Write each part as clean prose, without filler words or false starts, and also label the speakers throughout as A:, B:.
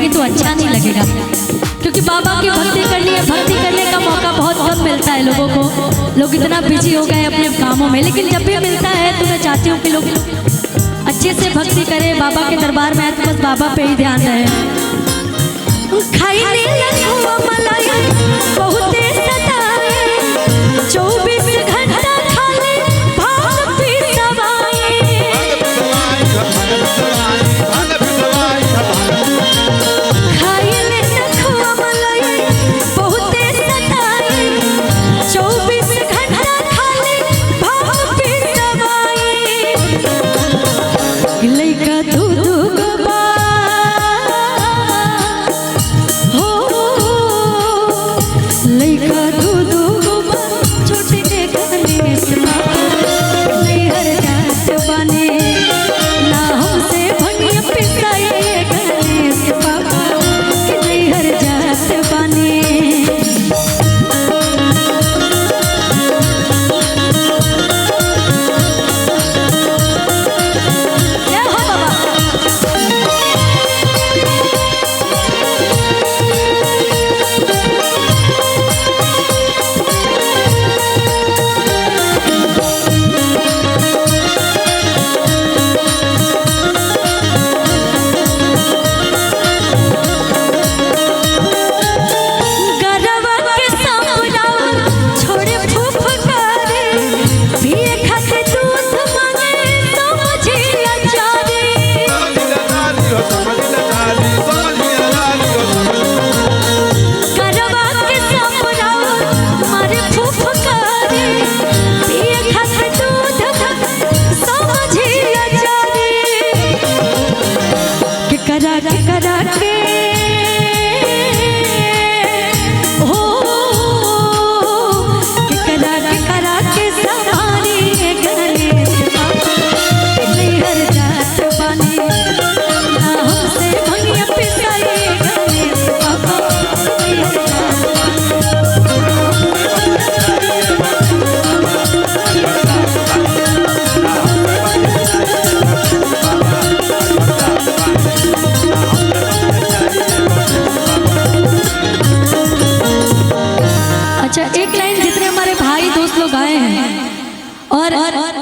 A: नहीं तो अच्छा नहीं लगेगा, क्योंकि बाबा की भक्ति करनी है। भक्ति करने का मौका बहुत कम मिलता है लोगों को, लोग इतना बिजी हो गए अपने कामों में, लेकिन जब भी मिलता है तो मैं चाहती हूँ कि लोग अच्छे से भक्ति करें। बाबा के दरबार में आए तो बस बाबा पे ही ध्यान रहे। बहुते सताए 24 घंटा खाली भांग पी सवाए। खाइले नखुआ मलाई बहुते सताए 24 घंटा खाली भांग पी सवाए। लइका दूध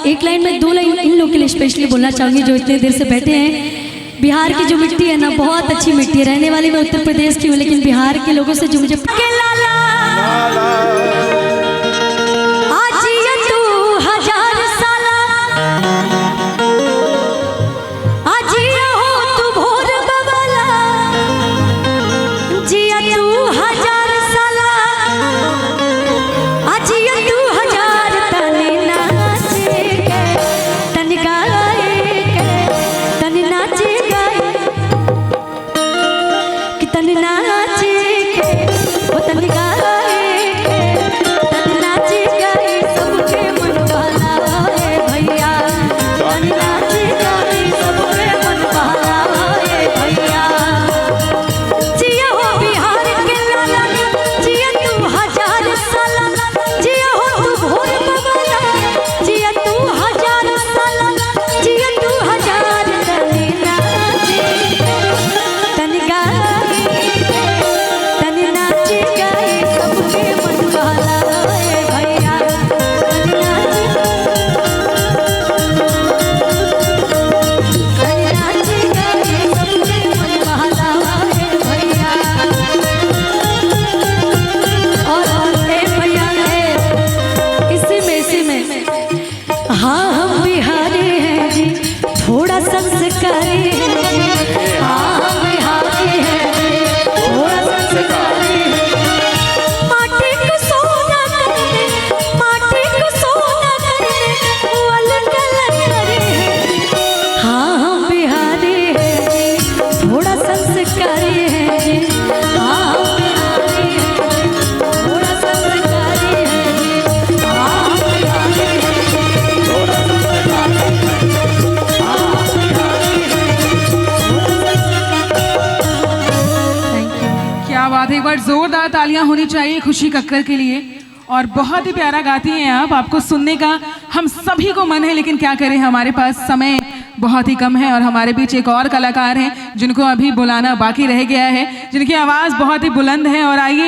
A: एक लाइन में 2 लाइन इन लोग के लिए स्पेशली बोलना चाहूँगी जो इतने देर से बैठे हैं। बिहार की जो मिट्टी है ना, बहुत अच्छी मिट्टी है। रहने वाली मैं उत्तर प्रदेश की हूँ, लेकिन बिहार के लोगों से जो मुझे
B: एक बार जोरदार तालियां होनी चाहिए खुशी कक्कर के लिए। और बहुत ही प्यारा गाती हैं आप, आपको सुनने का हम सभी को मन है, लेकिन क्या करें हमारे पास समय बहुत ही कम है और हमारे बीच एक और कलाकार हैं जिनको अभी बुलाना बाकी रह गया है, जिनकी आवाज़ बहुत ही बुलंद है। और आइए